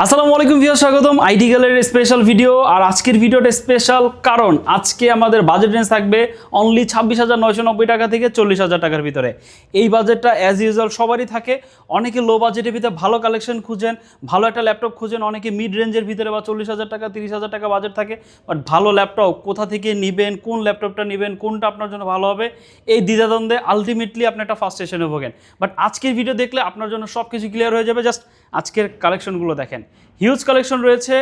আসসালামু আলাইকুম ভিউয়ার্স, স্বাগতম আইটি গ্যালারির স্পেশাল ভিডিও। আর আজকের ভিডিওটা স্পেশাল কারণ আজকে আমাদের বাজেট রেঞ্জ থাকবে অনলি 26,990 টাকা থেকে 40,000 টাকার ভিতরে। এই বাজেটটা অ্যাজ ইউজুয়াল সবারই থাকে। অনেকে লো বাজেটের ভিতরে ভালো কালেকশন খুঁজেন, ভালো একটা ল্যাপটপ খুঁজেন, অনেকে মিড রেঞ্জের ভিতরে বা 40,000 টাকা 30,000 টাকা বাজেট থাকে। বাট ভালো ল্যাপটপ কোথা থেকে নেবেন, কোন ল্যাপটপটা নেবেন, কোনটা আপনার জন্য ভালো হবে, এই দ্বিধাদ্বন্দ্বে আলটিমেটলি আপনি একটা ফার্স্টেশনে ভোগেন। বাট আজকের ভিডিও দেখলে আপনার জন্য সব কিছু ক্লিয়ার হয়ে যাবে। জাস্ট আজকের কালেকশনগুলো দেখেন, হিউজ কালেকশন রয়েছে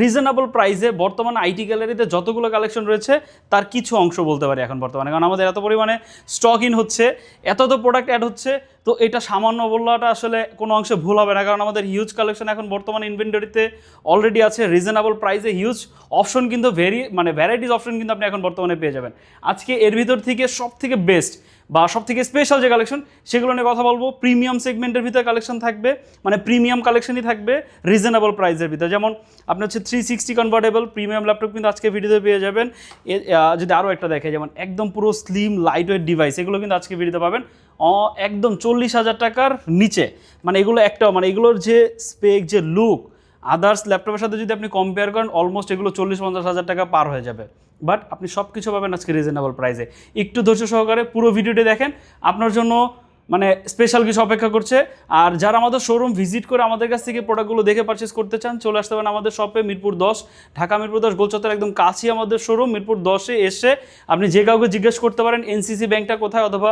রিজনেবল প্রাইসে। বর্তমানে আইটি গ্যালারিতে যতগুলো কালেকশন রয়েছে তার কিছু অংশ বলতে পারি এখন বর্তমানে, কারণ আমাদের এত পরিমাণে স্টক ইন হচ্ছে, এত প্রোডাক্ট অ্যাড হচ্ছে, তো এটা সামান্য বললাটা আসলে কোনো অংশে ভুল হবে না, কারণ আমাদের হিউজ কালেকশন এখন বর্তমানে ইনভেন্টরিতে অলরেডি আছে রিজনেবল প্রাইসে। হিউজ অপশন কিন্তু ভ্যারাইটিস অপশন কিন্তু আপনি এখন বর্তমানে পেয়ে যাবেন। আজকে এর ভিতর থেকে সব থেকে বেস্ট বা সব থেকে স্পেশাল যে কালেকশন সেগুলো নিয়ে কথা বলবো। প্রিমিয়াম সেগমেন্টের ভিতরে কালেকশন থাকবে, মানে প্রিমিয়াম কালেকশনই থাকবে রিজনেবল প্রাইসের ভিতরে। যেমন আপনি হচ্ছে 360 কনভার্টেবল প্রিমিয়াম ল্যাপটপ কিন্তু আজকে ভিডিওতে পেয়ে যাবেন। যদি আরও একটা দেখে, যেমন একদম পুরো স্লিম লাইট ওয়েট ডিভাইস, এগুলো কিন্তু আজকে ভিডিওতে পাবেন একদম 40,000 টাকার নিচে। মানে এগুলো একটাও, মানে এগুলোর যে স্পেক, যে লুক, আদার্স ল্যাপটপের সাথে যদি আপনি কম্পেয়ার করেন, অলমোস্ট এগুলো 40-50,000 টাকা পার হয়ে যাবে। বাট আপনি সব কিছু পাবেন আজকে রিজনেবল প্রাইসে। একটু ধৈর্য সহকারে পুরো ভিডিওটি দেখেন, আপনার জন্য মানে স্পেশাল কিছু অপেক্ষা করছে। আর যারা আমাদের শোরুম ভিজিট করে আমাদের কাছ থেকে প্রোডাক্টগুলো দেখে পারচেস করতে চান, চলে আসতে পারেন আমাদের শপে, মিরপুর 10, ঢাকা মিরপুর 10 গোলচত্বর একদম কাছেই আমাদের শোরুম। মিরপুর 10-এ এসে আপনি যে কাউকে জিজ্ঞেস করতে পারেন এনসিসি ব্যাংকটা কোথায়, অথবা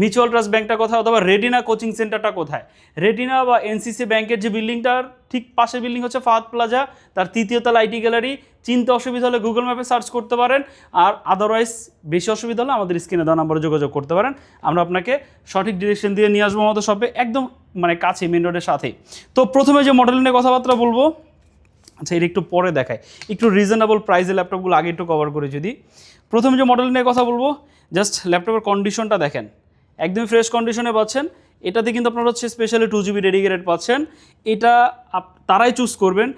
মিউচুয়াল ট্রাস্ট ব্যাংকটা কোথায়, অথবা রেটিনা কোচিং সেন্টারটা কোথায়। রেটিনা বা এনসিসি ব্যাংকের যে বিল্ডিংটার ঠিক পাশের বিল্ডিং হচ্ছে ফাহাদ প্লাজা, তার 3য় তলা আইটি গ্যালারি। চিনতে অসুবিধা হলে গুগল ম্যাপে সার্চ করতে পারেন, আর আদারওয়াইজ বেশি অসুবিধা হলে আমাদের স্ক্রিনে দেওয়া নাম্বারে যোগাযোগ করতে পারেন। আমরা আপনাকে সঠিক ডিরেকশন দিয়ে নিয়ে আসবো আমাদের শপে, একদম মানে কাছে, মেন রোডের সাথেই। তো প্রথমে যে মডেল নিয়ে কথাবার্তা বলবো, আচ্ছা এটা একটু পরে দেখায়, একটু রিজনেবল প্রাইসের ল্যাপটপগুলো আগে একটু কভার করে। যদি প্রথমে যে মডেল নিয়ে কথা বলবো, জাস্ট ল্যাপটপের কন্ডিশনটা দেখেন, একদমই ফ্রেশ কন্ডিশনে পাচ্ছেন। এটাতে কিন্তু আপনারা হচ্ছে স্পেশালি 2GB ডেডিকেটেড পাচ্ছেন। এটা তারাই চুজ করবেন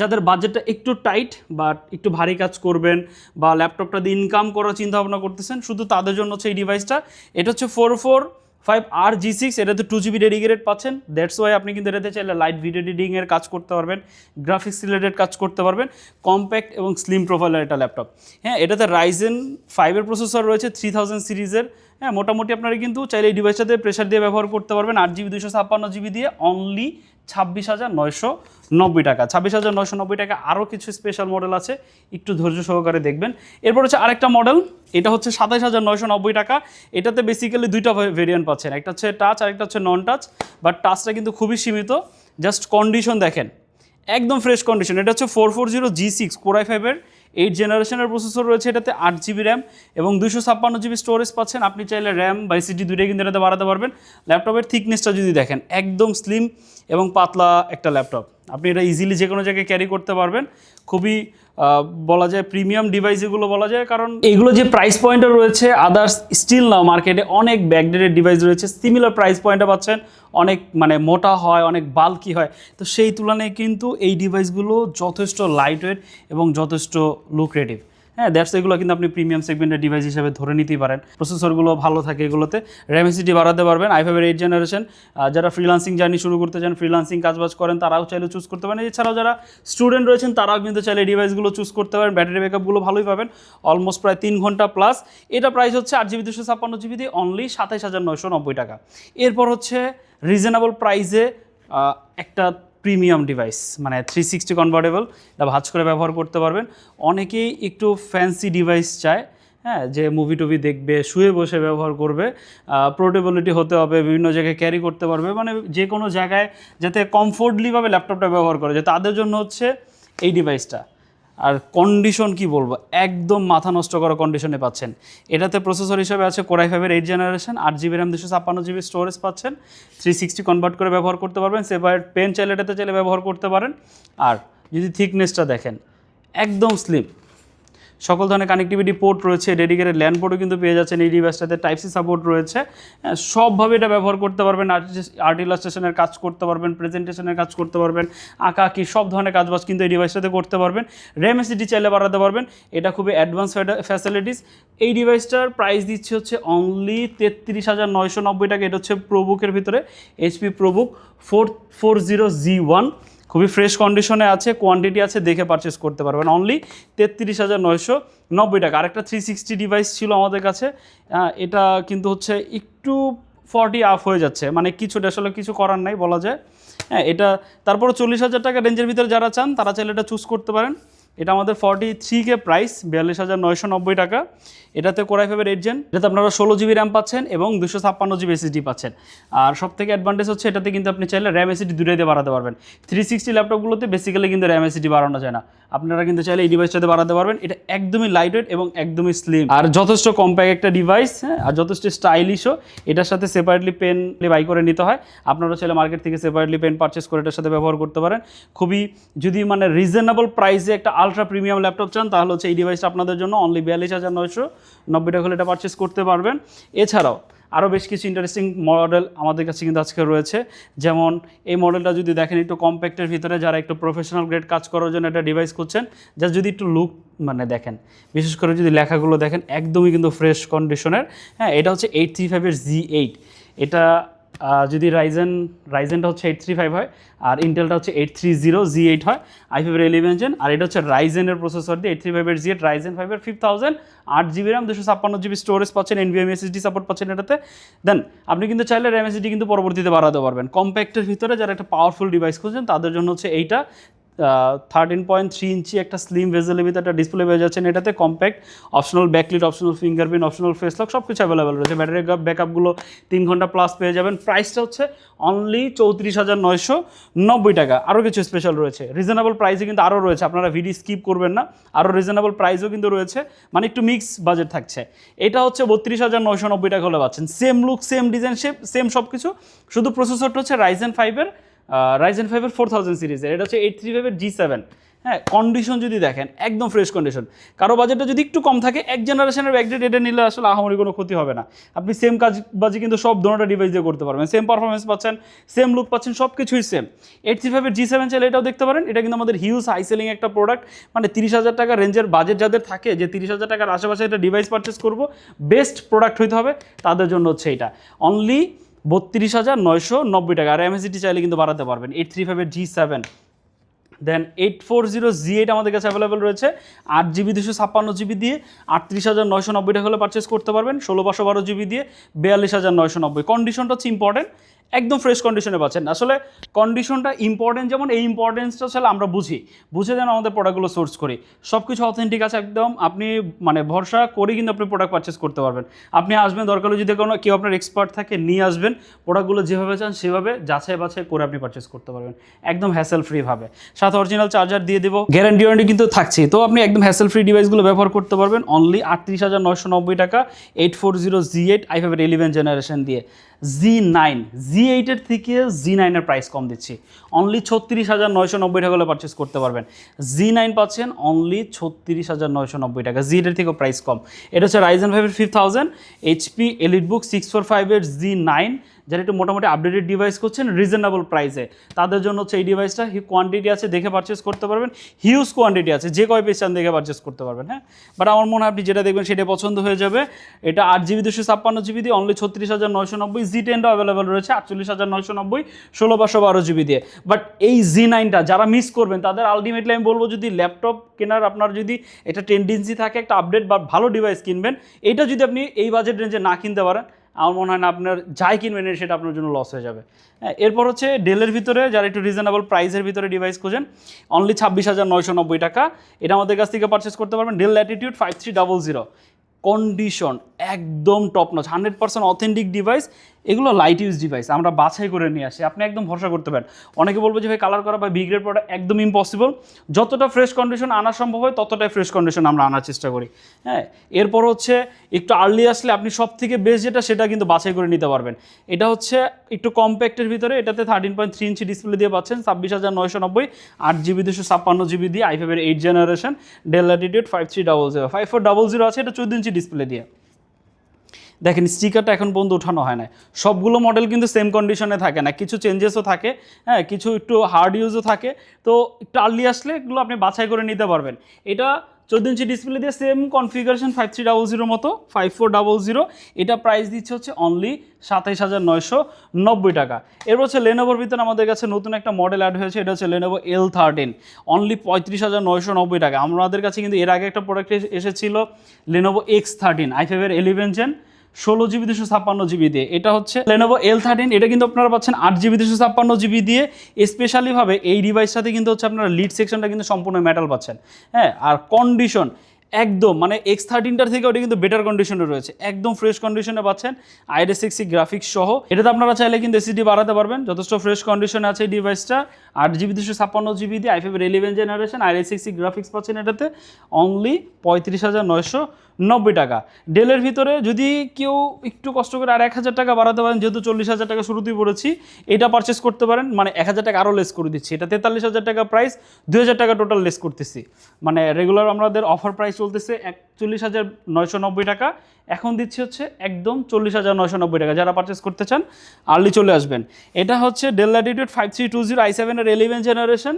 যাদের বাজেটটা একটু টাইট বা একটু ভারী কাজ করবেন, বা ল্যাপটপটা দিয়ে ইনকাম করার চিন্তা ভাবনা করতেছেন, শুধু তাদের জন্য হচ্ছে এই ডিভাইসটা। এটা হচ্ছে 445R G6, এটাতে 2GB ডেডিকেটেড পাচ্ছেন। দ্যাটস ওয়াই আপনি কিন্তু এটাতে চাইলে লাইট ভিডিও এডিটিংয়ের কাজ করতে পারবেন, গ্রাফিক্স রিলেটেড কাজ করতে পারবেন। কম্প্যাক্ট এবং স্লিম প্রোফাইলের একটা ল্যাপটপ। হ্যাঁ, এটাতে Ryzen 5 প্রসেসর রয়েছে 3000 সিরিজের। হ্যাঁ, মোটামুটি আপনারা কিন্তু চাইলে এই ডিভাইসটাতে প্রেশার দিয়ে ব্যবহার করতে পারবেন। 8GB 256GB দিয়ে অনলি 26,990 টাকা। 26,990 টাকা। আরও কিছু স্পেশাল মডেল আছে, একটু ধৈর্য সহকারে দেখবেন। এরপর হচ্ছে আরেকটা মডেল, এটা হচ্ছে 27,990 টাকা। এটাতে বেসিক্যালি দুইটা ভেরিয়েন্ট পাচ্ছেন, একটা হচ্ছে টাচ আর একটা হচ্ছে নন টাচ। বাট টাচটা কিন্তু খুবই সীমিত। জাস্ট কন্ডিশন দেখেন, একদম ফ্রেশ কন্ডিশন। এটা হচ্ছে 440 G6 Core i5-এর 8th জেনারেশনের প্রসেসর রয়েছে। এটাতে 8GB র্যাম এবং 256GB স্টোরেজ পাচ্ছেন। আপনি চাইলে র্যাম বা এসএসডি দুইটাই কিন্তু এটাতে বাড়াতে পারবেন। ল্যাপটপের থিকনেসটা যদি দেখেন, একদম স্লিম এবং পাতলা একটা ল্যাপটপ। আপনি এটা ইজিলি যে কোনো জায়গায় ক্যারি করতে পারবেন। খুবই বলা যায় প্রিমিয়াম ডিভাইস এগুলো বলা যায়, কারণ এগুলো যে প্রাইস পয়েন্টে রয়েছে আদার্স স্টিল নাও মার্কেটে অনেক ব্যাকডেটেড ডিভাইস রয়েছে, সিমিলার প্রাইস পয়েন্টে পাচ্ছেন। অনেক মানে মোটা হয়, অনেক বাল্কি হয়, তো সেই তুলনায় কিন্তু এই ডিভাইসগুলো যথেষ্ট লাইট ওয়েট এবং যথেষ্ট লুক্রেটিভ। হ্যাঁ, দ্যাটস এগুলো কিন্তু আপনি প্রিমিয়াম সেগমেন্টের ডিভাইস হিসেবে ধরে নিতেই পারেন। প্রসেসরগুলো ভালো থাকে এগুলোতে, র্যাম এসএসডি বাড়াতে পারবেন। i5-এর 8th জেনারেশন। যারা ফ্রিলান্সিং জার্নি শুরু করতে চান, ফ্রিলান্সিং কাজবাজ করেন, তারাও চাইলে চুজ করতে পারেন। এছাড়াও যারা স্টুডেন্ট রয়েছেন তারাও কিন্তু চাইলে এই ডিভাইসগুলো চুজ করতে পারেন। ব্যাটারি ব্যাকআপগুলো ভালোই পাবেন, অলমোস্ট প্রায় 3 ঘন্টা প্লাস। এটা প্রাইস হচ্ছে 8GB 256GB দিয়ে অনলি 27,990 টাকা। এরপর হচ্ছে রিজনেবল প্রাইসে একটা প্রিমিয়াম ডিভাইস, মানে 360 কনভার্টেবল, এটা ভাঁজ করে ব্যবহার করতে পারবেন। অনেকেই একটু ফ্যান্সি ডিভাইস চায়, হ্যাঁ, যে মুভি টুভি দেখবে, শুয়ে বসে ব্যবহার করবে, পোর্টেবিলিটি হতে হবে, বিভিন্ন জায়গায় ক্যারি করতে পারবে, মানে যে কোনো জায়গায় যাতে কমফোর্টলিভাবে ল্যাপটপটা ব্যবহার করে, যে তাদের জন্য হচ্ছে এই ডিভাইসটা। আর কন্ডিশন কি বলবো, একদম মাথা নষ্ট করা কন্ডিশনে পাচ্ছেন। এটাতে প্রসেসর হিসেবে আছে Core i5-এর 8th generation, 8GB RAM 256GB storage পাচ্ছেন। 360 কনভার্ট করে ব্যবহার করতে পারবেন। সেপারেট পেন চাইলে এটাতে চাইলে ব্যবহার করতে পারেন। আর যদি থিকনেসটা দেখেন, একদম স্লিম। সকল ধরনের কানেক্টিভিটি পোর্ট রয়েছে, ডেডিকেটেড ল্যান্ড পোর্টও কিন্তু পেয়ে যাচ্ছেন এই ডিভাইসটাতে। টাইপ-সি সাপোর্ট রয়েছে। সবভাবে এটা ব্যবহার করতে পারবেন। আর্ট ইলাস্ট্রেশনের কাজ করতে পারবেন, প্রেজেন্টেশনের কাজ করতে পারবেন, আঁকাআঁকি সব ধরনের কাজবাজ কিন্তু এই ডিভাইসটাতে করতে পারবেন। র্যাম এসএসডি চাইলে বাড়াতে পারবেন। এটা খুবই অ্যাডভান্স ফ্যাসিলিটিস। এই ডিভাইসটার প্রাইস দিচ্ছে হচ্ছে অনলি 33,990 টাকা। এটা হচ্ছে প্রোবুকের ভিতরে, HP প্রোবুক 440G1 খুবই ফ্রেশ কন্ডিশনে আছে, কোয়ান্টিটি আছে, দেখে পারচেস করতে পারবেন অনলি 33,990 টাকা। আরেকটা 360 ডিভাইস ছিল আমাদের কাছে, এটা কিন্তু হচ্ছে একটু 40 আপ হয়ে যাচ্ছে, মানে কিছুটা আসলে কিছু করার নাই বলা যায়। হ্যাঁ, এটা তারপরে 40,000 টাকা রেঞ্জের ভিতরে যারা চান তারা চাইলে এটা চুজ করতে পারেন। এটা আমাদের 43K প্রাইস, 42,990 টাকা। এটাতে কোরাই ফাইভের 8 জেন, এটাতে আপনারা 16 GB র্যাম পাচ্ছেন এবং 256 GB SSD পাচ্ছেন। আর সব থেকে অ্যাডভান্টেজ হচ্ছে এটাতে কিন্তু আপনি চাইলে র্যাম SSD দুটাইতে বাড়াতে পারবেন। 360 ল্যাপটপগুলোতে বেসিক্যালি কিন্তু র্যাম SSD বাড়ানো যায় না, আপনারা কিন্তু চাইলে এই ডিভাইসটাতে বাড়াতে পারবেন। এটা একদমই লাইট ওয়েট এবং একদমই স্লিম আর যথেষ্ট কম্প্যাক্ট একটা ডিভাইস, হ্যাঁ, আর যথেষ্ট স্টাইলিশও। এটার সাথে সেপারেটলি পেন বাই করে নিতে হয়, আপনারা চাইলে মার্কেট থেকে সেপারেটলি পেন পারচেস করে এটার সাথে ব্যবহার করতে পারেন। খুবই যদি মানে রিজনেবল প্রাইসে একটা আলট্রা প্রিমিয়াম ল্যাপটপ চান তাহলে হচ্ছে এই ডিভাইসটা আপনাদের জন্য অনলি 42,990 টাকা হলে এটা পারচেস করতে পারবেন। এছাড়াও আরও বেশ কিছু ইন্টারেস্টিং মডেল আমাদের কাছে কিন্তু আজকে রয়েছে, যেমন এই মডেলটা যদি দেখেন একটু কম্প্যাক্টের ভিতরে, যারা একটু প্রফেশনাল গ্রেড কাজ করার জন্য একটা ডিভাইস খুঁজছেন, যা যদি একটু লুক মানে দেখেন, বিশেষ করে যদি লেখাগুলো দেখেন একদমই কিন্তু ফ্রেশ কন্ডিশনের। হ্যাঁ, এটা হচ্ছে 835 Z8, এটা যদি রাইজেনটা হচ্ছে 835 হয় আর ইন্টেলটা হচ্ছে 830 Z8 হয়, i5 11 জেন। আর এটা হচ্ছে রাইজেনের প্রসেসর দিয়ে 835 Z8 Ryzen 5 5000, 8 GB RAM, 256 GB storage পাচ্ছেন, NVMe SSD সাপোর্ট পাচ্ছেন এটাতে। দেন আপনি কিন্তু চাইলে র্যাম SSD কিন্তু পরবর্তীতে বাড়াতে পারবেন। কম্প্যাক্টের ভিতরে যারা একটা পাওয়ারফুল ডিভাইস খুঁজছেন তাদের জন্য হচ্ছে এইটা 13.3 ইঞ্চি একটা স্লিম ভেজেলের ভিতরে একটা ডিসপ্লে পেয়ে যাচ্ছেন এটাতে, compact, optional backlit, optional fingerprint, optional face lock, সব কিছু অ্যাভেলেবেল রয়েছে। ব্যাটারি ব্যাকআপগুলো 3 ঘন্টা প্লাস পেয়ে যাবেন। প্রাইসটা হচ্ছে অনলি 34,990 টাকা। আরও কিছু স্পেশাল রয়েছে, রিজনেবল প্রাইসে কিন্তু আরও রয়েছে, আপনারা ভিডিও স্কিপ করবেন না, আরও রিজনেবল প্রাইসও কিন্তু রয়েছে, মানে একটু মিক্স বাজেট থাকছে। এটা হচ্ছে 32,990 টাকা হলে পাচ্ছেন, same look, same design, same সব কিছু, শুধু প্রসেসরটা হচ্ছে রাইজেন 5 4000 সিরিজের, এটা হচ্ছে 835 G7। হ্যাঁ, কন্ডিশন যদি দেখেন একদম ফ্রেশ কন্ডিশন। কারো বাজেটটা যদি একটু কম থাকে, এক জেনারেশনের ব্যাকডেট এটা নিলে আসলে আহামরি কোনো ক্ষতি হবে না। আপনি সেম কাজ বাজি কিন্তু সব দোনোটা ডিভাইস দিয়ে করতে পারবেন, সেম পারফরমেন্স পাচ্ছেন, সেম লুক পাচ্ছেন, সব কিছুই সেম। 835 G7 চাইলে এটাও দেখতে পারেন, এটা কিন্তু আমাদের হিউজ হাই সেলিং একটা প্রোডাক্ট, মানে 30,000 টাকা রেঞ্জের বাজেট যাদের থাকে, যে 30,000 টাকার আশেপাশে একটা ডিভাইস পারচেস করবো, বেস্ট প্রোডাক্ট হইতে হবে, তাদের জন্য হচ্ছে এটা অনলি 32,990 টাকা। আর MSD চাইলে কিন্তু বাড়াতে পারবেন। 835 G7, দেন 840 Z8 আমাদের কাছে অ্যাভেলেবেল রয়েছে, 8 GB 256 GB দিয়ে 38,990 টাকা হলে পারচেস করতে পারবেন। 16/512 GB দিয়ে 42,990। কন্ডিশনটা হচ্ছে ইম্পর্টেন্ট, একদম ফ্রেশ কন্ডিশনে পাচ্ছেন। আসলে কন্ডিশনটা ইম্পর্টেন্ট, যেমন এই ইম্পর্টেন্সটা আসলে আমরা বুঝে যেন আমাদের প্রোডাক্টগুলো সোর্স করি। সব কিছু অথেন্টিক আছে একদম, আপনি মানে ভরসা করে কিন্তু আপনি প্রোডাক্ট পারচেস করতে পারবেন। আপনি আসবেন, দরকার হলে যদি কেউ আপনার এক্সপার্ট থাকে নিয়ে আসবেন, প্রোডাক্টগুলো যেভাবে চান সেভাবে যাচাই বাছাই করে আপনি পারচেস করতে পারবেন একদম হ্যাসেল ফ্রি ভাবে। সাথে অরিজিনাল চার্জার দিয়ে দেবো, গ্যারান্টি ওয়ারেন্টি কিন্তু থাকছে, তো আপনি একদম হ্যাসেল ফ্রি ডিভাইসগুলো ব্যবহার করতে পারবেন অনলি 38,990 টাকা। 840 Z8 i5 11 জেনারেশন দিয়ে। Z8 এর থেকে Z9 এর প্রাইস কম দিচ্ছি, অনলি 36,990 টাকা হলে পারচেস করতে পারবেন। Z9 পাচ্ছেন অনলি 36,990 টাকা, Z8 এর থেকেও প্রাইস কম। এটা হচ্ছে রাইজেন 5 5000, HP EliteBook 645 এর Z9, যারা একটু মোটামুটি আপডেটেড ডিভাইস করছেন রিজনেবল প্রাইসে, তাদের জন্য হচ্ছে এই ডিভাইসটা। কোয়ান্টিটি আছে, দেখে পারচেস করতে পারবেন, হিউজ কোয়ান্টিটি আছে, যে কয় পিস চান দেখে পারচেস করতে পারবেন। হ্যাঁ, বাট আমার মনে হয় আপনি যেটা দেখবেন সেটা পছন্দ হয়ে যাবে। এটা 8 GB 256 GB দিয়ে অনলি 36,990। Z10ও অ্যাভেলেবেল রয়েছে 48,990, 16/512 GB দিয়ে। বাট এই Z9টা যারা মিস করবেন তাদের আলটিমেটলি আমি বলবো, যদি ল্যাপটপ কেনার আপনার যদি এটা টেন্ডেন্সি থাকে একটা আপডেট বা ভালো ডিভাইস কিনবেন, এটা যদি আপনি এই বাজেট রেঞ্জে না কিনতে পারেন, আমার মনে হয় না আপনার যাই কিনবেন সেটা আপনার জন্য লস হয়ে যাবে। হ্যাঁ, এরপর হচ্ছে ডেলের ভিতরে যারা একটু রিজনেবল প্রাইসের ভিতরে ডিভাইস খোঁজেন, অনলি 26,990 টাকা, এটা আমাদের কাছ থেকে পারচেস করতে পারবেন। ডেল ল্যাটিটিউড 5300, কন্ডিশন একদম টপ নচ, 100% অথেন্টিক ডিভাইস। এগুলো লাইট ইউজ ডিভাইস, আমরা বাছাই করে নিয়ে আসি, আপনি একদম ভরসা করতে পারেন। অনেকে বলবো যে ভাই কালার করা বা বিগ্রেড প্রোডাক্ট, একদম ইম্পসিবল। যতটা ফ্রেশ কন্ডিশন আনা সম্ভব হয় ততটাই ফ্রেশ কন্ডিশন আমরা আনার চেষ্টা করি। হ্যাঁ, এরপর হচ্ছে একটু আর্লি আসলে আপনি সব থেকে বেস্ট যেটা সেটা কিন্তু বাছাই করে নিতে পারবেন। এটা হচ্ছে একটু কম্প্যাক্টের ভিতরে, এটাতে 13.3 ইঞ্চি ডিসপ্লে দিয়ে পাচ্ছেন, 26,990, 8 GB 256 GB দিয়ে, i5 এর 8 জেনারেশন, ডেল ল্যাটিটিউড 5300, 5400 আছে, এটা 14 ইঞ্চি ডিসপ্লে দিয়ে। দেখেন স্টিকারটা এখন পর্যন্ত ওঠানো হয় না, সবগুলো মডেল কিন্তু সেম কন্ডিশনে থাকে না, কিছু চেঞ্জেসও থাকে, হ্যাঁ, কিছু একটু হার্ড ইউজও থাকে, তো একটু আর্লি আসলে এগুলো আপনি বাছাই করে নিতে পারবেন। এটা 14 ইঞ্চি ডিসপ্লে দিয়ে সেম কনফিগারেশন 5300 মতো 5400, এটা প্রাইস দিচ্ছে হচ্ছে অনলি 27990 টাকা। এরপর হচ্ছে লেনোভোর ভিতরে আমাদের কাছে নতুন একটা মডেল অ্যাড হয়েছে, এটা হচ্ছে লেনোভো L13, অনলি 35,990 টাকা। আমাদের কাছে কিন্তু এর আগে একটা প্রোডাক্ট এসেছিল লেনোভো X13 i5 এর 11 জেন 16GB 256GB দিয়ে, এটা হচ্ছে লেনোভো L13, এটা কিন্তু আপনারা পাচ্ছেন 8GB 256GB দিয়ে। স্পেশালিভাবে এই ডিভাইসের সাথে কিন্তু হচ্ছে আপনারা লিড সেকশনটা কিন্তু সম্পূর্ণ মেটাল পাচ্ছেন, হ্যাঁ। আর কন্ডিশন একদম মানে X13টার থেকে ওটা কিন্তু বেটার কন্ডিশনে রয়েছে, একদম ফ্রেশ কন্ডিশনে পাচ্ছেন IRIS-6 গ্রাফিক্স সহ। এটাতে আপনারা চাইলে কিন্তু এসএসডি বাড়াতে পারবেন, যথেষ্ট ফ্রেশ কন্ডিশনে আছে এই ডিভাইসটা। 8GB 256GB দিয়ে i5 এর 11 জেনারেশন IRIS-6 গ্রাফিক্স পাচ্ছেন এটাতে অনলি 35,990 টাকা। ডেলের ভিতরে যদি কেউ একটু কষ্ট করে আর 1000 টাকা বাড়াতে পারেন, যেহেতু 40,000 টাকা শুরুতেই পড়েছি, এটা পারচেস করতে পারেন, মানে 1000 টাকা আরও লেস করে দিচ্ছি। এটা 43,000 টাকা প্রাইস, 2,000 টাকা টোটাল লেস করতেছি, মানে রেগুলার আমাদের অফার প্রাইস চলতেছে 41,990 টাকা, এখন দিচ্ছি হচ্ছে একদম 40,990 টাকা। যারা পারচেস করতে চান আর্লি চলে আসবেন। এটা হচ্ছে ডেল ল্যাটিটিউড 5320 i7 এর 11 জেনারেশন,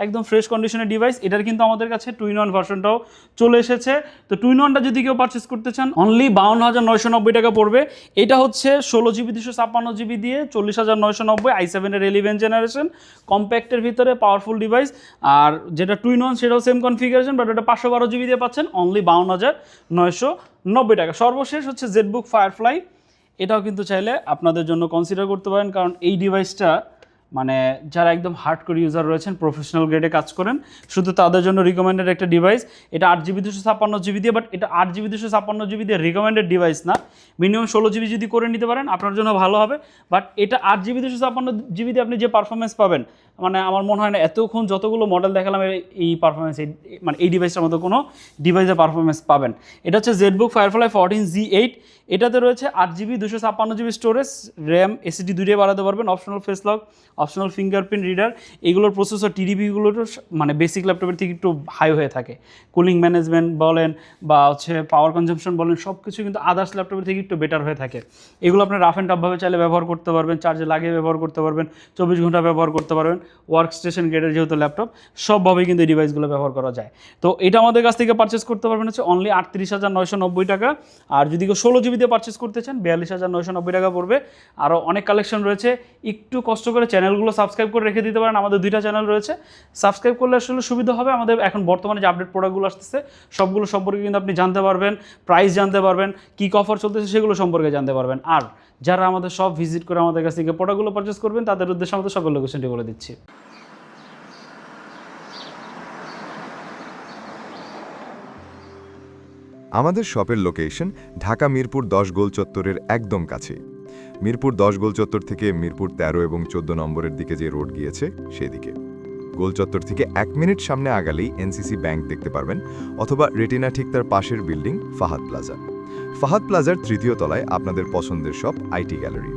একদম ফ্রেশ কন্ডিশনের ডিভাইস। এটার কিন্তু আমাদের কাছে 2-in-1 ভার্সনটাও চলে এসেছে। তো 2-in-1টা যদি কেউ পারচেস করতে চান অনলি 52,990 টাকা পড়বে। এটা হচ্ছে 16GB 256GB দিয়ে 40,990 i7 এর 11 জেনারেশন, কম্প্যাক্টের ভিতরে পাওয়ারফুল ডিভাইস। আর যেটা 2-in-1 সেটাও সেম কনফিগারেশন, বাট ওটা 512GB দিয়ে পাচ্ছেন অনলি 52,990 টাকা। সর্বশেষ হচ্ছে জেটবুক ফায়ারফ্লাই, এটাও কিন্তু চাইলে আপনাদের জন্য কনসিডার করতে পারেন, কারণ এই ডিভাইসটা মানে যারা একদম হার্ডকোর ইউজার রয়েছেন, প্রফেশনাল গ্রেডে কাজ করেন, শুধু তাদের জন্য রিকমেন্ডেড একটা ডিভাইস। এটা 8GB 256GB দিয়ে, বাট এটা 8GB 256GB দিয়ে রিকমেন্ডেড ডিভাইস না, মিনিমাম 16GB যদি করে নিতে পারেন আপনার জন্য ভালো হবে। বাট এটা 8GB 256GB দিয়ে আপনি যে পারফরমেন্স পাবেন, মানে আমার মনে হয় না এতক্ষণ যতগুলো মডেল দেখালাম এই পারফরমেন্স মানে এই ডিভাইসটার মতো কোনো ডিভাইসের পারফরমেন্স পাবেন। এটা হচ্ছে জেটবুক ফায়ারফ্লাই 14Z8, এটাতে রয়েছে 8GB 256GB storage, RAM SSD দুটোই বাড়াতে পারবেন, optional face lock, optional fingerprint reader. এগুলোর প্রসেসর টিডিপিগুলোর মানে বেসিক ল্যাপটপের থেকে একটু হাই হয়ে থাকে, কুলিং ম্যানেজমেন্ট বলেন বা হচ্ছে পাওয়ার কনজাম্পশন বলেন, সব কিছু কিন্তু আদার্স ল্যাপটপের থেকে একটু বেটার হয়ে থাকে। এগুলো আপনি রাফ অ্যান্ড টাফভাবে চাইলে ব্যবহার করতে পারবেন, চার্জে লাগিয়ে ব্যবহার করতে পারবেন, 24 ঘন্টা ব্যবহার করতে পারবেন, ওয়ার্ক স্টেশন গ্রেডের যেহেতু ল্যাপটপ, সবভাবেই কিন্তু এই ডিভাইসগুলো ব্যবহার করা যায়। তো এটা আমাদের কাছ থেকে পারচেস করতে পারবেন হচ্ছে অনলি 38,990 টাকা। আর যদি কেউ 16GB দিয়ে পারচেস করতে চান 42,990 টাকা পড়বে। আরও অনেক কালেকশন রয়েছে, একটু কষ্ট করে চ্যানেলগুলো সাবস্ক্রাইব করে রেখে দিতে পারেন। আমাদের 2টা চ্যানেল রয়েছে, সাবস্ক্রাইব করলে আসলে সুবিধা হবে। আমাদের এখন বর্তমানে যে আপডেট প্রোডাক্টগুলো আসতেছে সবগুলো সম্পর্কে কিন্তু আপনি জানতে পারবেন, প্রাইস জানতে পারবেন, কী অফার চলতেছে সেগুলো সম্পর্কে জানতে পারবেন। আর যারা আমাদের সব ভিজিট করে আমাদের কাছ থেকে প্রোডাক্টগুলো পারচেস করবেন তাদের উদ্দেশ্যে আমাদের সকল লোকেশনটি বলে দিচ্ছি। আমাদের শপের লোকেশন ঢাকা মিরপুর 10 গোল চত্বরের একদম কাছে। মিরপুর 10 গোল চত্বর থেকে মিরপুর 13 এবং 14 নম্বরের দিকে যে রোড গিয়েছে সেদিকে। গোল চত্বর থেকে 1 মিনিট সামনে আগালেই এনসিসি ব্যাংক দেখতে পারবেন, অথবা রেটিনা ঠিক তার পাশের বিল্ডিং ফাহাদ প্লাজা। ফাহাদ প্লাজার 3য় তলায় আপনাদের পছন্দের শপ আইটি গ্যালারি।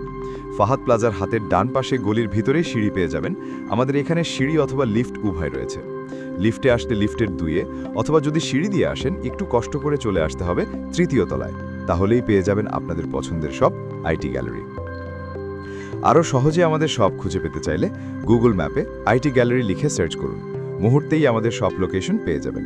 ফাহাদ প্লাজার হাতের ডান পাশে গলির ভিতরেই সিঁড়ি পেয়ে যাবেন। আমাদের এখানে সিঁড়ি অথবা লিফট উভয় রয়েছে। লিফটে আসলে লিফটের 2-এ, অথবা যদি সিঁড়ি দিয়ে আসেন একটু কষ্ট করে চলে আসতে হবে 3য় তলায়, তাহলেই পেয়ে যাবেন আপনাদের পছন্দের শপ আইটি গ্যালারি। আরও সহজে আমাদের শপ খুঁজে পেতে চাইলে গুগল ম্যাপে আইটি গ্যালারি লিখে সার্চ করুন, মুহূর্তেই আমাদের শপ লোকেশন পেয়ে যাবেন।